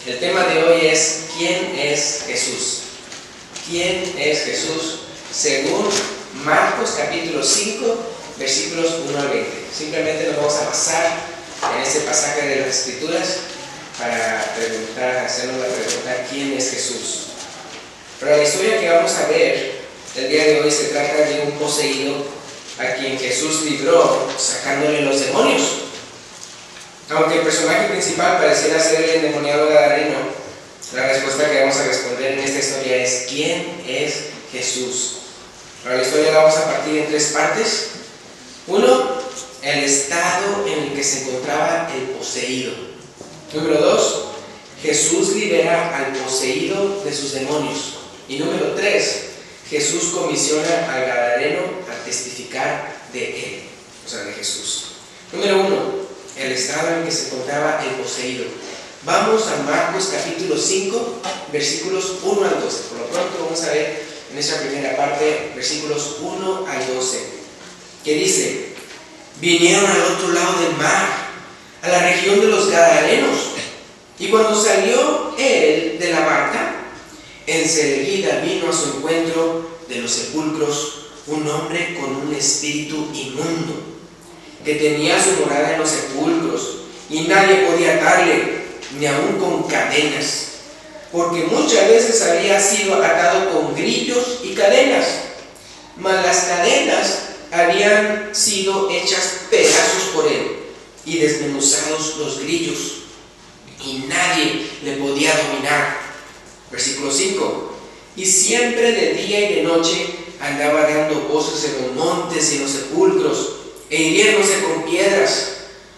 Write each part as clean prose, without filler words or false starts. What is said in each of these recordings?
El tema de hoy es ¿quién es Jesús? ¿Quién es Jesús? Según Marcos capítulo 5, versículos 1 al 20. Simplemente nos vamos a basar en este pasaje de las Escrituras para hacernos la pregunta ¿quién es Jesús? Pero la historia que vamos a ver el día de hoy se trata de un poseído a quien Jesús libró sacándole los demonios. Aunque el personaje principal pareciera ser el endemoniado gadareno, la respuesta que vamos a responder en esta historia es ¿quién es Jesús? Para la historia la vamos a partir en tres partes. Uno, el estado en el que se encontraba el poseído. Número 2, Jesús libera al poseído de sus demonios. Y número 3, Jesús comisiona al gadareno a testificar de él, o sea, de Jesús. Número 1, el estado en el que se encontraba el poseído. Vamos a Marcos capítulo 5, versículos 1 al 12. Por lo pronto vamos a ver en esta primera parte, versículos 1 al 12, que dice: vinieron al otro lado del mar, a la región de los Gadarenos, y cuando salió él de la barca, enseguida vino a su encuentro de los sepulcros un hombre con un espíritu inmundo, que tenía su morada en los sepulcros, y nadie podía atarle, ni aun con cadenas, porque muchas veces había sido atado con grillos y cadenas, mas las cadenas habían sido hechas pedazos por él, y desmenuzados los grillos, y nadie le podía dominar. Versículo 5: y siempre de día y de noche andaba dando voces en los montes y en los sepulcros, e hiriéndose con piedras.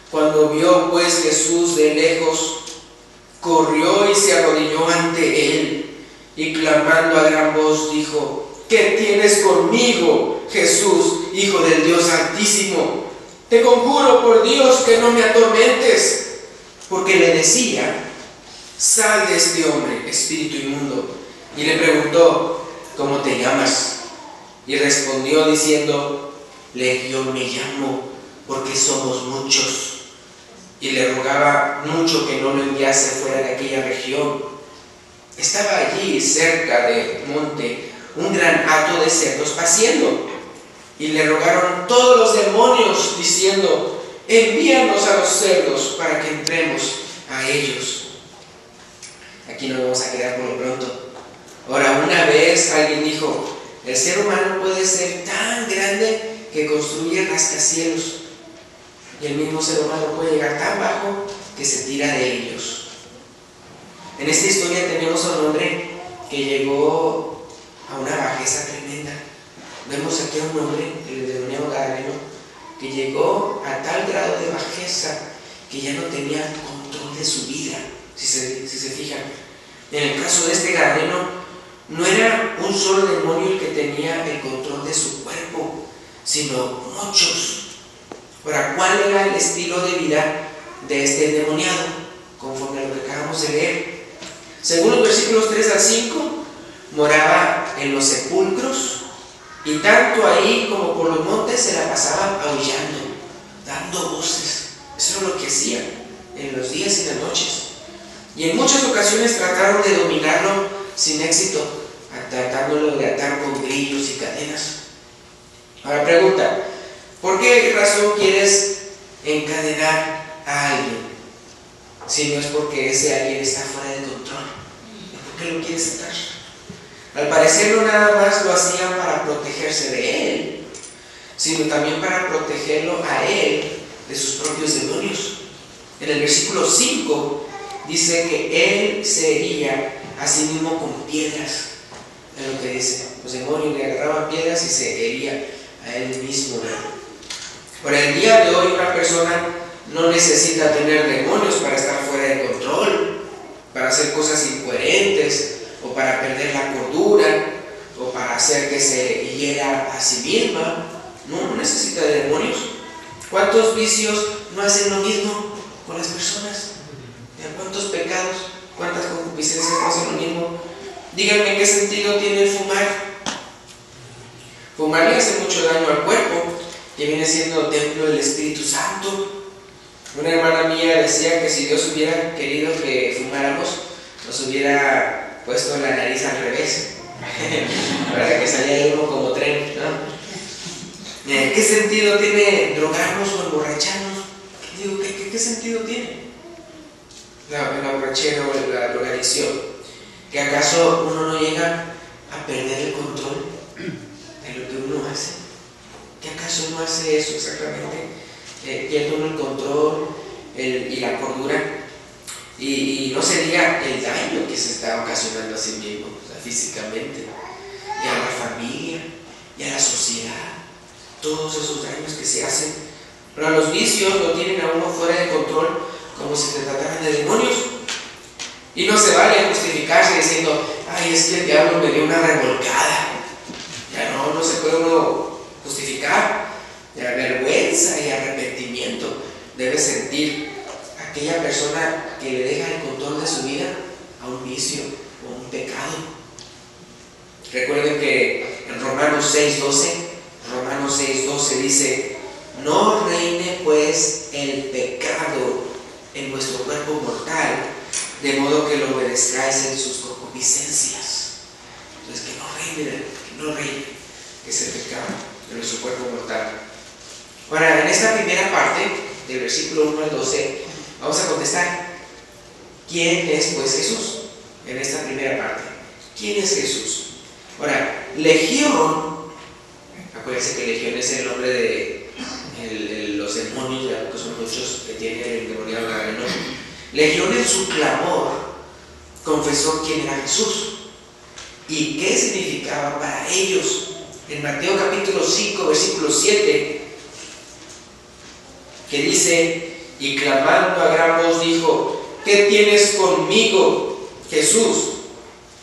Cuando vio pues Jesús de lejos, corrió y se arrodilló ante él, y clamando a gran voz dijo: ¿qué tienes conmigo, Jesús, Hijo del Dios Altísimo? Te conjuro por Dios que no me atormentes. Porque le decía: sal de este hombre, espíritu inmundo. Y le preguntó: ¿cómo te llamas? Y respondió diciendo: Legión me llamo, porque somos muchos. Y le rogaba mucho que no lo enviase fuera de aquella región. Estaba allí cerca del monte un gran hato de cerdos paciendo, y le rogaron todos los demonios diciendo: envíanos a los cerdos para que entremos a ellos. Aquí nos vamos a quedar por lo pronto. Ahora, una vez alguien dijo: el ser humano puede ser tan grande que construye rascacielos, y el mismo ser humano puede llegar tan bajo que se tira de ellos. En esta historia tenemos a un hombre que llegó a una bajeza tremenda. Vemos aquí a un hombre, el endemoniado gadareno, que llegó a tal grado de bajeza que ya no tenía control de su vida. Si se fijan, en el caso de este gadareno, no era un solo demonio el que tenía el control de su cuerpo, sino muchos. Ahora, ¿cuál era el estilo de vida de este endemoniado? Conforme a lo que acabamos de leer. Según los versículos 3 al 5, moraba en los sepulcros, y tanto ahí como por los montes se la pasaba aullando, dando voces. Eso era lo que hacía en los días y las noches. Y en muchas ocasiones trataron de dominarlo sin éxito, tratándolo de atar con grillos y cadenas. Ahora pregunta: ¿por qué razón quieres encadenar a alguien? Si no es porque ese alguien está fuera de control, ¿por qué lo quieres atar? Al parecer no nada más lo hacían para protegerse de él, sino también para protegerlo a él de sus propios demonios. En el versículo 5 dice que él se hería a sí mismo con piedras. Es lo que dice: los demonios le agarraban piedras y se hería a él mismo. Por el día de hoy, una persona no necesita tener demonios para estar fuera de control, para hacer cosas incoherentes, o para perder la cordura, o para hacer que se hiera a sí misma. No necesita de demonios. ¿Cuántos vicios no hacen lo mismo con las personas? ¿Cuántos pecados, cuántas concupiscencias no hacen lo mismo? Díganme qué sentido tiene fumar. Fumar le hace mucho daño al cuerpo, que viene siendo templo del Espíritu Santo. Una hermana mía decía que si Dios hubiera querido que fumáramos, nos hubiera puesto la nariz al revés, para que saliera uno como tren, ¿no? ¿Qué sentido tiene drogarnos o emborracharnos? Digo, ¿qué sentido tiene la borrachera o la drogadicción? ¿Que acaso uno no llega a perder el control de lo que uno hace? ¿Que acaso no hace eso exactamente? Pierde uno el control y la cordura, y no se diga el daño que se está ocasionando a sí mismo, o sea, físicamente, y a la familia, y a la sociedad, todos esos daños que se hacen. Pero los vicios lo tienen a uno fuera de control, como si se trataran de demonios, y no se vale justificarse diciendo, ay, es que el diablo me dio una revolcada. Ya no se puede uno justificar. De vergüenza y arrepentimiento debe sentir aquella persona que le deja el control de su vida a un vicio o un pecado. Recuerden que en Romanos 6:12 dice, no reine pues el pecado en vuestro cuerpo mortal, de modo que lo obedezcáis en sus concupiscencias. Entonces que no reine, que es el pecado en nuestro cuerpo mortal. Ahora, en esta primera parte, del versículo 1 al 12, vamos a contestar, ¿quién es pues Jesús? En esta primera parte, ¿quién es Jesús? Ahora, legión, acuérdense que legión es el nombre de los demonios, ya que son muchos que tienen el endemoniado gadareno. Legión en su clamor confesó quién era Jesús y qué significaba para ellos. En Mateo capítulo 5, versículo 7, que dice, y clamando a gran voz dijo, ¿qué tienes conmigo, Jesús?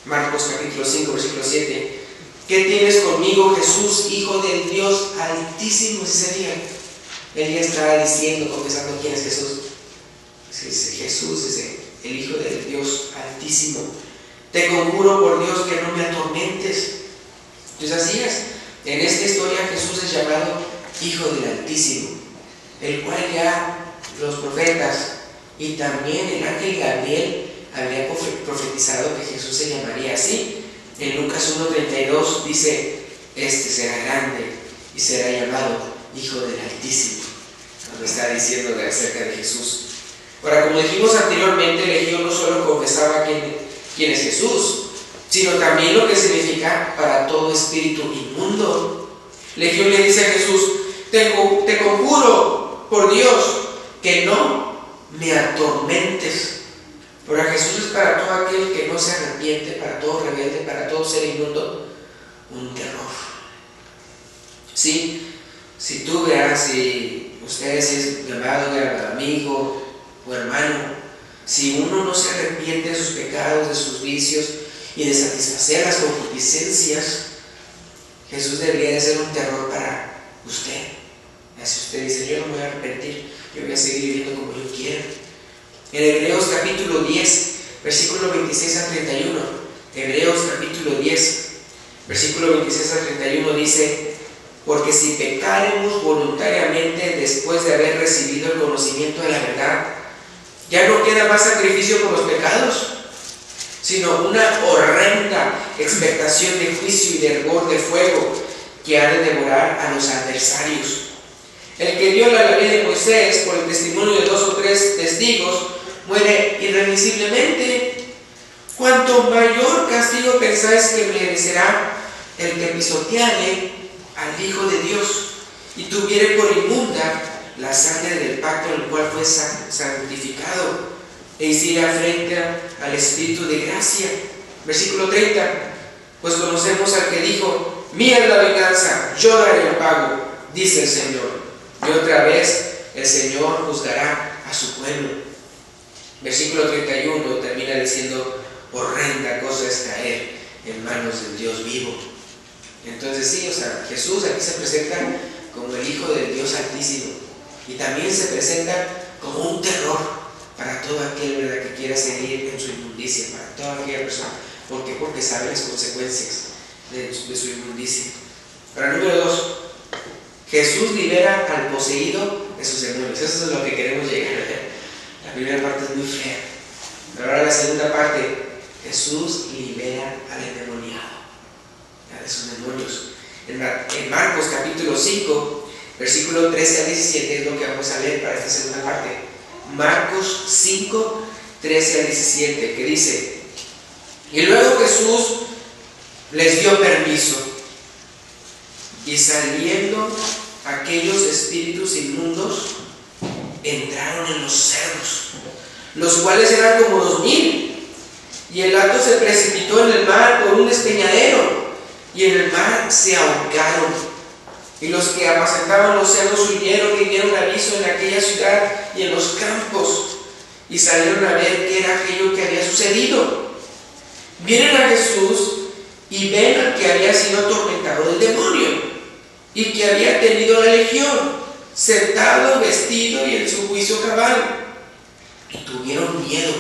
Marcos capítulo 5, versículo 7, ¿qué tienes conmigo, Jesús, Hijo del Dios Altísimo? Ese día, él ya estaba diciendo, confesando quién es Jesús. Jesús es el Hijo del Dios Altísimo. Te conjuro por Dios que no me atormentes. Entonces así es. En esta historia Jesús es llamado Hijo del Altísimo, el cual ya los profetas y también el ángel Gabriel había profetizado que Jesús se llamaría así. En Lucas 1:32 dice, este será grande y será llamado Hijo del Altísimo, cuando está diciendo acerca de Jesús. Ahora, como dijimos anteriormente, Legión no solo confesaba quién es Jesús, sino también lo que significa para todo espíritu inmundo. Legión le dice a Jesús, te conjuro por Dios que no me atormentes. Pero a Jesús es para todo aquel que no se arrepiente, para todo rebelde, para todo ser inmundo, un terror. ¿Sí? Si tú veas, si ustedes es llamado amigo o hermano, si uno no se arrepiente de sus pecados, de sus vicios y de satisfacer las concupiscencias, Jesús debería de ser un terror para usted. Si usted dice, yo no me voy a arrepentir, yo voy a seguir viviendo como yo quiera. En Hebreos capítulo 10, versículo 26 al 31, Hebreos capítulo 10, versículo 26 al 31 dice, porque si pecaremos voluntariamente después de haber recibido el conocimiento de la verdad, ya no queda más sacrificio por los pecados, sino una horrenda expectación de juicio y de hervor de fuego que ha de devorar a los adversarios. El que viola la ley de Moisés por el testimonio de 2 o 3 testigos muere irremisiblemente. ¿Cuánto mayor castigo pensáis que merecerá el que pisoteare al Hijo de Dios y tuviere por inmunda la sangre del pacto en el cual fue santificado e hiciera frente al Espíritu de gracia? Versículo 30, pues conocemos al que dijo, mía es la venganza, yo daré el pago, dice el Señor. Y otra vez el Señor juzgará a su pueblo. Versículo 31 termina diciendo, horrenda cosa es caer en manos del Dios vivo. Entonces sí, Jesús aquí se presenta como el Hijo del Dios Altísimo y también se presenta como un terror para todo aquel, ¿verdad?, que quiera seguir en su inmundicia, para toda aquella persona. ¿Por qué? Porque sabe las consecuencias de su inmundicia. Para número 2, Jesús libera al poseído de sus demonios. Eso es lo que queremos llegar a ver. La primera parte es muy fea, pero ahora la segunda parte, Jesús libera al endemoniado de sus demonios. En Marcos capítulo 5, versículo 13 al 17 es lo que vamos a leer para esta segunda parte. Marcos 5, 13 al 17, que dice: y luego Jesús les dio permiso, y saliendo aquellos espíritus inmundos, entraron en los cerdos, los cuales eran como 2000, y el hato se precipitó en el mar por un despeñadero, y en el mar se ahogaron. Y los que apacentaban los cerdos huyeron y dieron aviso en aquella ciudad y en los campos, y salieron a ver qué era aquello que había sucedido. Vienen a Jesús y ven al que había sido atormentado del demonio y que había tenido la legión, sentado, vestido y en su juicio cabal. Y tuvieron miedo.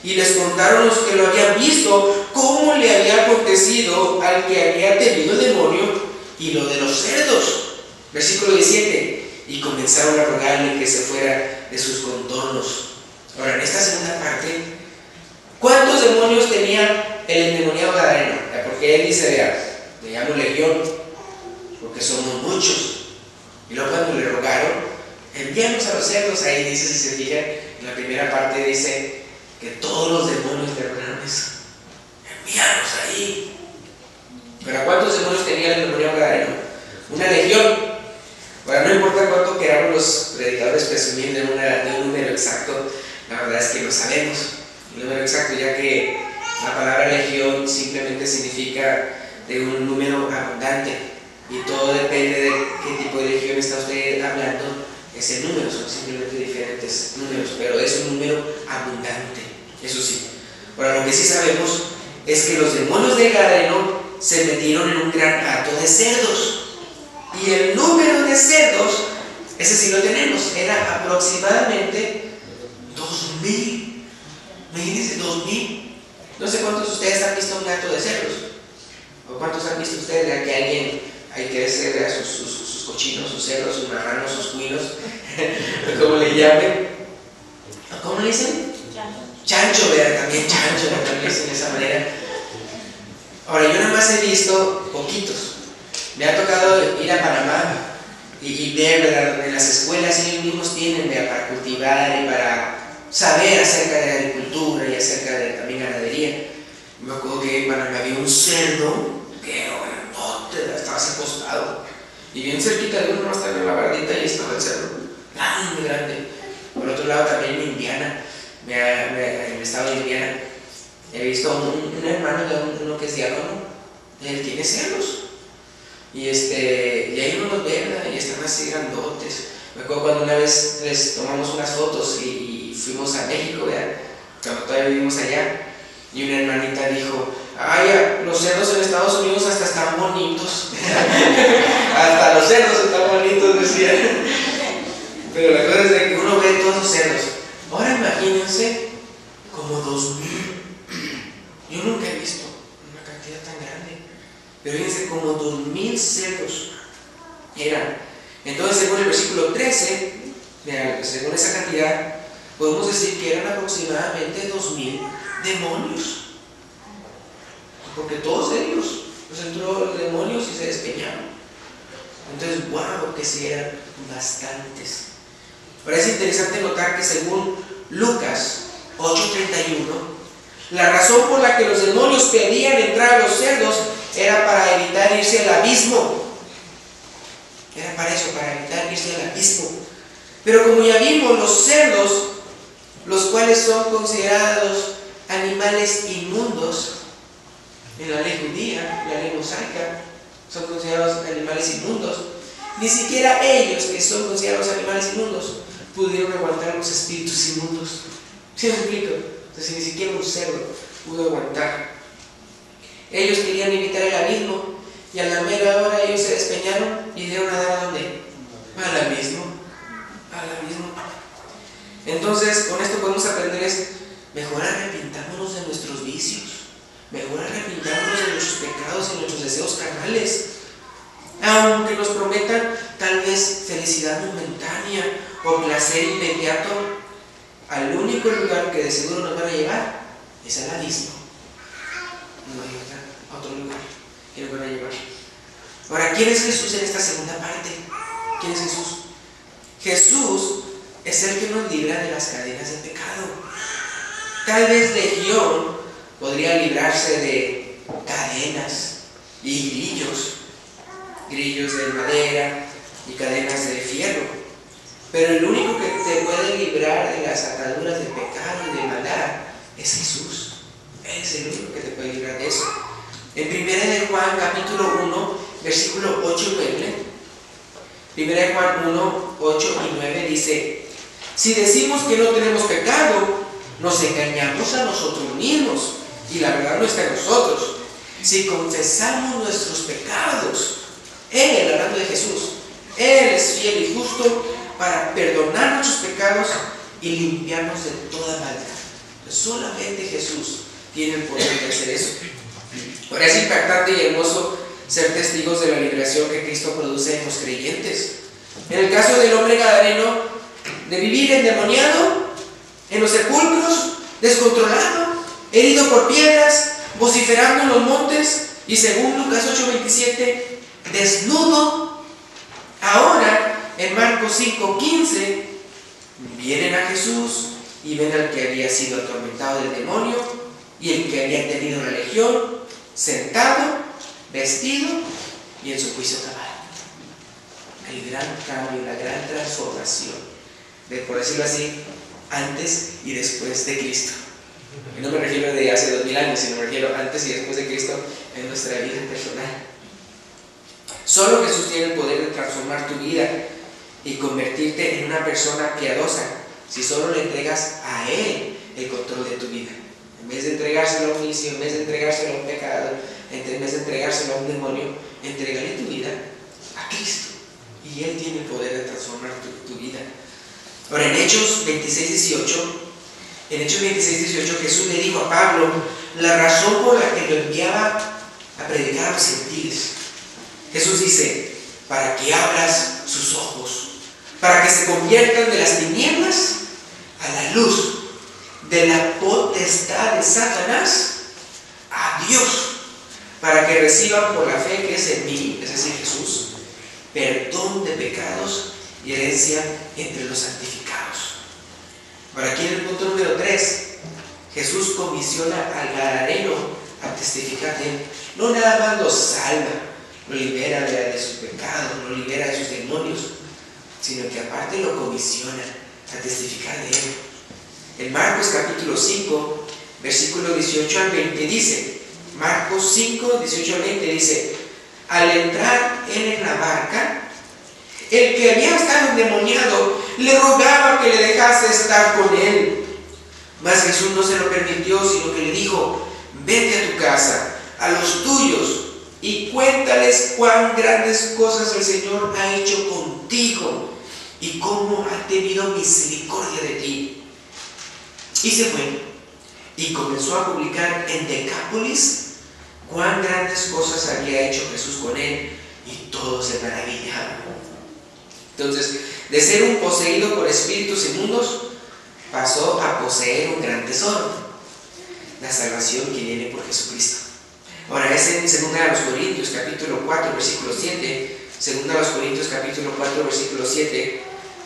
Y les contaron los que lo habían visto cómo le había acontecido al que había tenido el demonio y lo de los cerdos. Versículo 17. Y comenzaron a rogarle que se fuera de sus contornos. Ahora, en esta segunda parte, ¿cuántos demonios tenía el endemoniado gadareno? Porque él dice, vea, le llamo legión, porque somos muchos. Y luego cuando le rogaron, envíanos a los cerdos. Ahí dice, si se fijan, en la primera parte dice que todos los demonios le rogaron eso. Envíanos ahí. Pero ¿cuántos demonios tenía el endemoniado gadareno? Una legión. Ahora, no importa cuánto queramos los predicadores presumir de un número exacto, la verdad es que no sabemos el número exacto, ya que la palabra legión simplemente significa de un número abundante, y todo depende de qué tipo de legión está usted hablando. Ese número son simplemente diferentes números, pero es un número abundante, eso sí. Ahora, lo que sí sabemos es que los demonios de Gadareno se metieron en un gran hato de cerdos, y el número de cerdos, ese sí lo tenemos, era aproximadamente 2000. Imagínense, 2000. No sé cuántos de ustedes han visto un gato de cerdos, o cuántos han visto ustedes de que alguien hay que hacer sus cochinos, sus cerdos, sus marranos, sus cuinos, como le llamen. ¿Cómo le dicen? Chancho, ¿verdad? También chancho, también dicen de esa manera. Ahora, yo nada más he visto poquitos. Me ha tocado ir a Panamá y ver, ¿verdad? En las escuelas ellos mismos tienen, ¿verdad?, para cultivar y para saber acerca de la agricultura y acerca de también ganadería. Me acuerdo que en Panamá había un cerdo que estaba así acostado, y bien cerquita de uno estaba en la bardita y estaba el cerdo grande, grande. Por otro lado, también en Indiana, en el estado de Indiana, he visto un hermano de uno que es diácono. Él tiene cerdos, y ahí uno los ve, ¿verdad?, y están así grandotes. Me acuerdo cuando una vez les tomamos unas fotos y fuimos a México, ¿verdad?, cuando todavía vivimos allá, y una hermanita dijo: ay, los cerdos en Estados Unidos hasta están bonitos. Hasta los cerdos están bonitos, decía. Pero la cosa es de que uno ve todos los cerdos. Ahora imagínense, como 2000. Yo nunca he visto una cantidad tan grande, pero fíjense, como 2000 cerdos eran. Entonces, según el versículo 13, según esa cantidad, podemos decir que eran aproximadamente 2000 demonios, porque todos ellos los entró los demonios y se despeñaron. Entonces, wow, que sí eran bastantes. Ahora es interesante notar que según Lucas 8:31, la razón por la que los demonios pedían entrar a los cerdos era para evitar irse al abismo. Era para eso, para evitar irse al abismo. Pero como ya vimos, los cerdos, los cuales son considerados animales inmundos en la ley judía, la ley mosaica, son considerados animales inmundos. Ni siquiera ellos, que son considerados animales inmundos, pudieron aguantar los espíritus inmundos. ¿Sí me explico? Entonces, ni siquiera un cerdo pudo aguantar. Ellos querían evitar el abismo, y a la mera hora ellos se despeñaron y dieron a dar ¿a dónde? Al abismo. Al abismo. Entonces, con esto podemos aprender es mejor arrepintámonos de nuestros vicios, mejor arrepintámonos de nuestros pecados y nuestros deseos carnales. Aunque nos prometan tal vez felicidad momentánea o placer inmediato, al único lugar que de seguro nos van a llevar es al abismo. No hay otro lugar que nos van a llevar. Ahora, ¿quién es Jesús en esta segunda parte? ¿Quién es Jesús? Jesús es el que nos libra de las cadenas del pecado. Tal vez Legión podría librarse de cadenas y grillos de madera y cadenas de fierro. Pero el único que te puede librar de las ataduras del pecado y de maldad es Jesús. Él es el único que te puede librar de eso. En 1 de Juan capítulo 1, versículo 8 y 9, 1 de Juan 1, 8 y 9 dice: si decimos que no tenemos pecado, nos engañamos a nosotros mismos y la verdad no está en nosotros. Si confesamos nuestros pecados, Él, hablando de Jesús, Él es fiel y justo para perdonar nuestros pecados y limpiarnos de toda maldad. Solamente Jesús tiene el poder de hacer eso. Ahora es impactante y hermoso ser testigos de la liberación que Cristo produce en los creyentes. En el caso del hombre gadareno, de vivir endemoniado, en los sepulcros, descontrolado, herido por piedras, vociferando en los montes, y según Lucas 8:27, desnudo. Ahora, en Marcos 5:15, vienen a Jesús y ven al que había sido atormentado del demonio y el que había tenido la legión, sentado, vestido y en su juicio cabal. El gran cambio, la gran transformación, por decirlo así, antes y después de Cristo. Y no me refiero de hace 2000 años, sino me refiero antes y después de Cristo en nuestra vida personal. Solo Jesús tiene el poder de transformar tu vida y convertirte en una persona piadosa si solo le entregas a Él el control de tu vida. En vez de entregárselo a un vicio, en vez de entregárselo a un pecado, en vez de entregárselo a un demonio, entregale tu vida a Cristo y Él tiene el poder de transformar tu vida. Ahora, en Hechos 26:18, Jesús le dijo a Pablo la razón por la que lo enviaba a predicar a los gentiles. Jesús dice: para que abras sus ojos, para que se conviertan de las tinieblas a la luz, de la potestad de Satanás a Dios, para que reciban por la fe que es en mí, es decir, Jesús, perdón de pecados y herencia entre los santificados. Ahora, aquí en el punto número 3, Jesús comisiona al gadareno a testificar de Él. No nada más lo salva, lo libera de sus pecados, lo libera de sus demonios, sino que aparte lo comisiona a testificar de Él. En Marcos capítulo 5, versículo 18 al 20 dice, Marcos 5, 18 al 20 dice: al entrar él en la barca, el que había estado endemoniado le rogaba que le dejase estar con él. Mas Jesús no se lo permitió, sino que le dijo: vete a tu casa, a los tuyos, y cuéntales cuán grandes cosas el Señor ha hecho contigo y cómo ha tenido misericordia de ti. Y se fue y comenzó a publicar en Decápolis cuán grandes cosas había hecho Jesús con él, y todos se maravillaban. Entonces, de ser un poseído por espíritus inmundos, pasó a poseer un gran tesoro, la salvación que viene por Jesucristo. Ahora, es en 2 Corintios capítulo 4, versículo 7, 2 Corintios capítulo 4, versículo 7,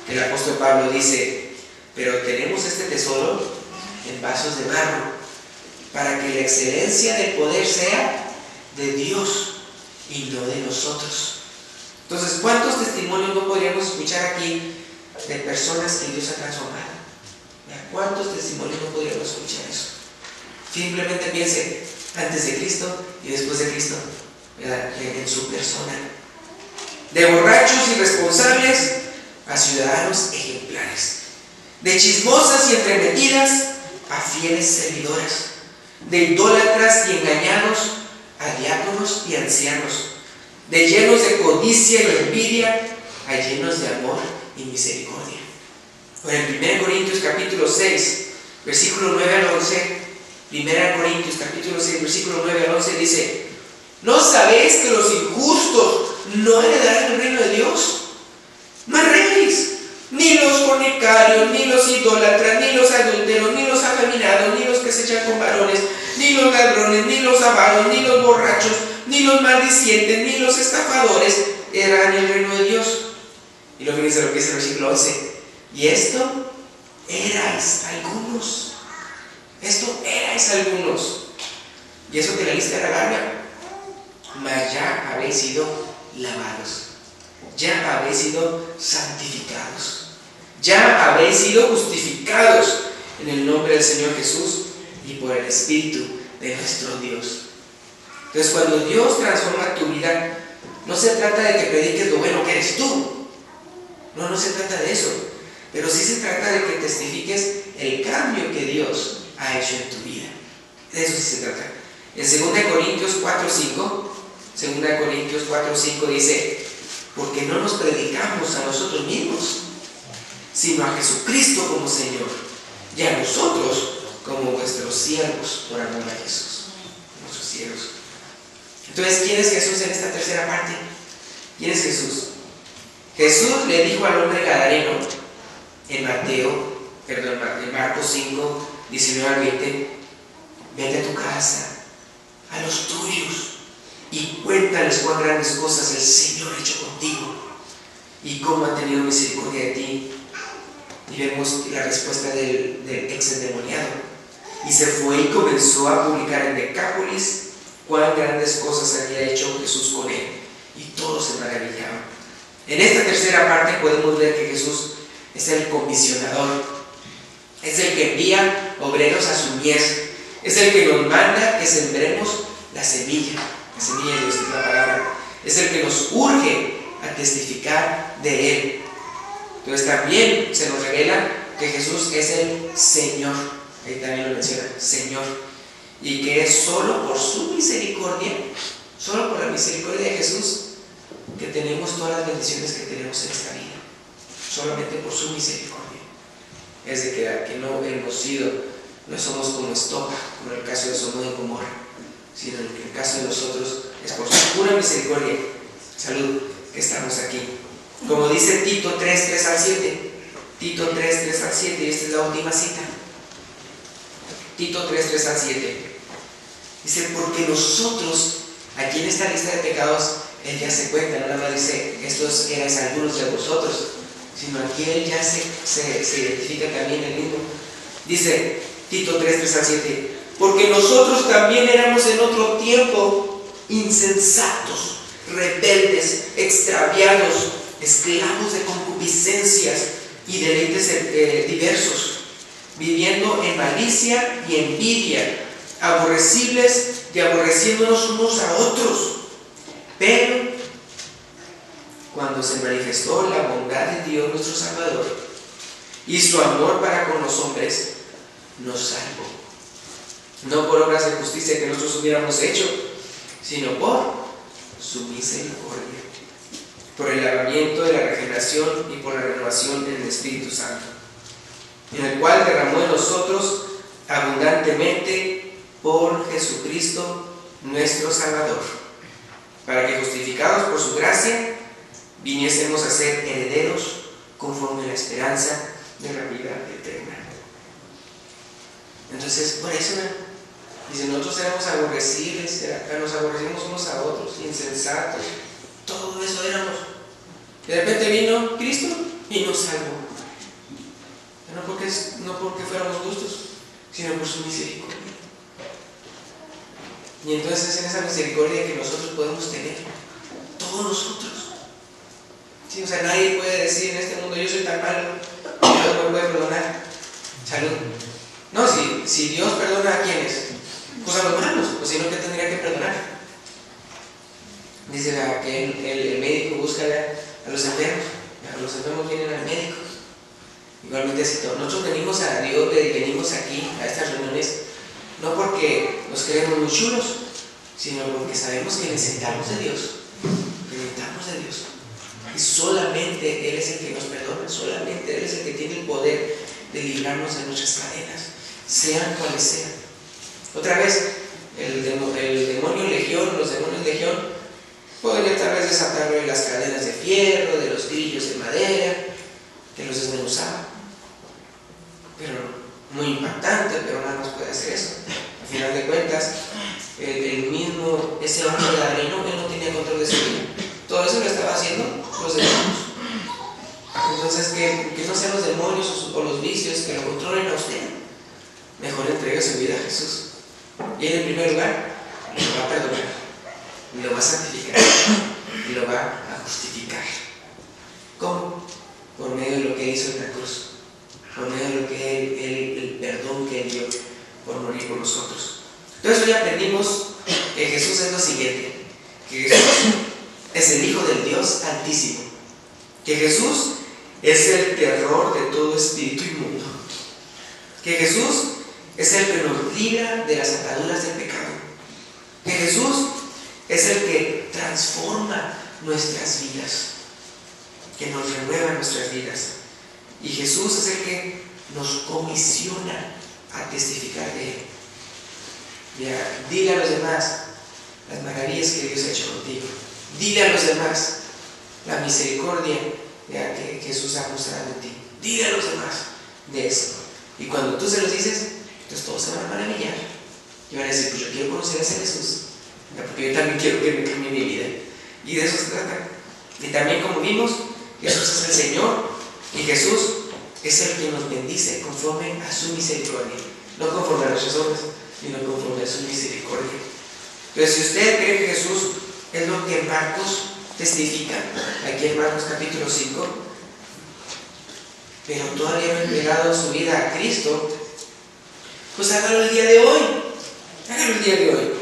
el apóstol Pablo dice: pero tenemos este tesoro en vasos de barro, para que la excelencia del poder sea de Dios y no de nosotros. Entonces, ¿cuántos testimonios no podríamos escuchar aquí de personas que Dios ha transformado? ¿Cuántos testimonios no podríamos escuchar eso? Simplemente piense, antes de Cristo y después de Cristo, ¿verdad?, en su persona. De borrachos irresponsables a ciudadanos ejemplares, de chismosas y entremetidas a fieles servidoras, de idólatras y engañados a diáconos y ancianos, de llenos de codicia y envidia a llenos de amor y misericordia. Ahora, en 1 Corintios capítulo 6, versículo 9 al 11, 1 Corintios capítulo 6, versículo 9 al 11 dice: ¿no sabéis que los injustos no heredarán el reino de Dios? No erréis, ni los fornicarios, ni los idólatras, ni los adúlteros, ni los afeminados, ni los que se echan con varones, los ladrones, ni los avaros, ni los borrachos, ni los maldicientes, ni los estafadores heredarán el reino de Dios. Y luego dice lo que dice el versículo 11. Y esto erais algunos. Esto erais algunos. Y eso que la lista era larga. Mas ya habéis sido lavados. Ya habéis sido santificados. Ya habéis sido justificados en el nombre del Señor Jesús y por el Espíritu de nuestro Dios. Entonces, cuando Dios transforma tu vida, no se trata de que prediques lo bueno que eres tú. No se trata de eso. Pero sí se trata de que testifiques el cambio que Dios ha hecho en tu vida. De eso sí se trata. En 2 Corintios 4:5 dice: porque no nos predicamos a nosotros mismos, sino a Jesucristo como Señor, y a nosotros como vuestros siervos por amor a Jesús. Nuestros siervos. Entonces, ¿quién es Jesús en esta tercera parte? ¿Quién es Jesús? Jesús le dijo al hombre gadareno en Marcos 5, 19 al 20: vete a tu casa, a los tuyos, y cuéntales cuán grandes cosas el Señor ha hecho contigo y cómo ha tenido misericordia de ti. Y vemos la respuesta del ex endemoniado. Y se fue y comenzó a publicar en Decápolis cuán grandes cosas había hecho Jesús con él. Y todos se maravillaban. En esta tercera parte podemos ver que Jesús es el comisionador. Es el que envía obreros a su mies. Es el que nos manda que sembremos la semilla de Dios, es la palabra. Es el que nos urge a testificar de Él. Entonces también se nos revela que Jesús es el Señor. Ahí también lo menciona, Señor. Y que es solo por su misericordia, solo por la misericordia de Jesús, que tenemos todas las bendiciones que tenemos en esta vida. Solamente por su misericordia. Es de que no hemos sido, no somos como estopa, como en el caso de Sodoma y Gomorra, sino en el caso de nosotros es por su pura misericordia, salud, que estamos aquí. Como dice Tito 3, 3-7, Tito 3, 3-7, y esta es la última cita. Tito 3, 3-7. Dice: porque nosotros, aquí en esta lista de pecados, él ya se cuenta, no nada más dice estos eran algunos de vosotros, sino aquí él ya se identifica también el mismo. Dice Tito 3, 3-7: porque nosotros también éramos en otro tiempo insensatos, rebeldes, extraviados, esclavos de concupiscencias y deleites diversos, viviendo en malicia y envidia, aborrecibles y aborreciéndonos unos a otros. Pero cuando se manifestó la bondad de Dios nuestro Salvador y su amor para con los hombres, nos salvó, no por obras de justicia que nosotros hubiéramos hecho, sino por su misericordia, por el lavamiento de la regeneración y por la renovación del Espíritu Santo, en el cual derramó en nosotros abundantemente por Jesucristo nuestro Salvador, para que, justificados por su gracia, viniésemos a ser herederos conforme a la esperanza de la vida eterna. Entonces, por eso dice: nosotros éramos aborrecibles, nos aborrecimos unos a otros, insensatos, todo eso éramos. De repente vino Cristo y nos salvó. No porque fuéramos justos, sino por su misericordia. Y entonces en esa misericordia que nosotros podemos tener, todos nosotros. Sí, o sea, nadie puede decir en este mundo: yo soy tan malo, Dios no me puede perdonar. Salud. No, si Dios perdona a quienes, pues a los malos, pues si no, ¿qué tendría que perdonar? Dice que el médico busca a los enfermos vienen al médico. Igualmente, si nosotros venimos a Dios, venimos aquí a estas reuniones, no porque nos creemos muy chulos, sino porque sabemos que necesitamos de Dios. Y solamente Él es el que nos perdona, solamente Él es el que tiene el poder de librarnos de nuestras cadenas, sean cuales sean. Otra vez, el demonio legión, los demonios legión, podrían tal vez desatarlo de las cadenas de fierro, de los grillos de madera, que los desmenuzaba. Pero muy impactante, pero nada más puede hacer eso. Al final de cuentas, ese hombre gadareno, él no tenía control de su vida. Todo eso lo estaba haciendo los demonios. Entonces, que no sean los demonios o los vicios que lo controlen a usted. Mejor entregue su vida a Jesús. Y en primer lugar, lo va a perdonar, lo va a santificar y lo va a justificar. ¿Cómo? Por medio de lo que hizo en la cruz, por medio de lo que el perdón que él dio por morir por nosotros. Entonces hoy aprendimos que Jesús es lo siguiente, que Jesús es el Hijo del Dios Altísimo, que Jesús es el terror de todo espíritu inmundo, que Jesús es el que nos libra de las ataduras del pecado, que Jesús es el que transforma nuestras vidas, que nos renueva nuestras vidas, y Jesús es el que nos comisiona a testificar de él. Mira, dile a los demás las maravillas que Dios ha hecho contigo. Dile a los demás la misericordia que Jesús ha mostrado en ti. Dile a los demás de eso. Y cuando tú se los dices, entonces todos se van a maravillar y van a decir, pues yo quiero conocer a ese Jesús, porque yo también quiero que me cambie mi vida. Y de eso se trata. Y también, como vimos, Jesús es el Señor, y Jesús es el que nos bendice conforme a su misericordia, no conforme a nuestras obras, sino conforme a su misericordia. Entonces, si usted cree que Jesús es lo que Marcos testifica aquí en Marcos capítulo 5, pero todavía no ha entregado su vida a Cristo, pues hágalo el día de hoy. Hágalo el día de hoy.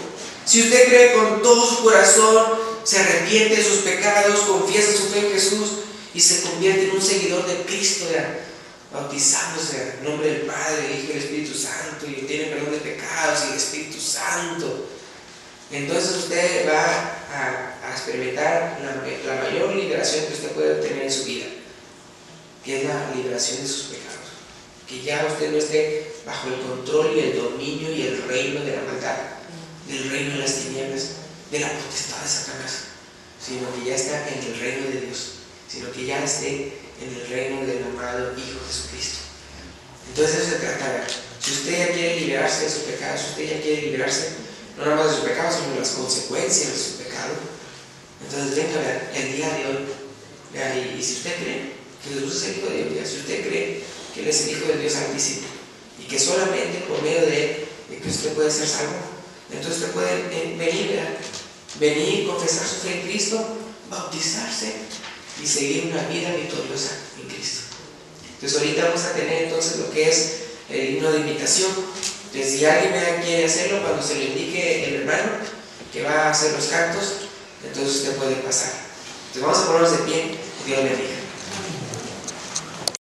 Si usted cree con todo su corazón, se arrepiente de sus pecados, confiesa su fe en Jesús y se convierte en un seguidor de Cristo, bautizándose en nombre del Padre, del Hijo y del Espíritu Santo, y tiene perdón de pecados y el Espíritu Santo, entonces usted va a experimentar la mayor liberación que usted puede obtener en su vida, que es la liberación de sus pecados. Que ya usted no esté bajo el control y el dominio y el reino de la maldad, del reino de las tinieblas, de la potestad de Satanás, sino que ya está en el reino de Dios, sino que ya esté en el reino del amado Hijo Jesucristo. Entonces eso se trata. Si usted ya quiere liberarse de su pecado, si usted ya quiere liberarse no nada más de su pecado, sino de las consecuencias de su pecado, entonces venga el día de hoy. Y si usted cree que Jesús es el Hijo de Dios, si usted cree que Él es el Hijo de Dios Altísimo y que solamente por medio de Él de que usted puede ser salvo, entonces usted puede venir, confesar su fe en Cristo, bautizarse y seguir una vida victoriosa en Cristo. Entonces ahorita vamos a tener entonces lo que es el himno de invitación. Entonces si alguien quiere hacerlo, cuando se le indique el hermano que va a hacer los cantos, entonces usted puede pasar. Entonces vamos a ponernos de pie, Dios le bendiga.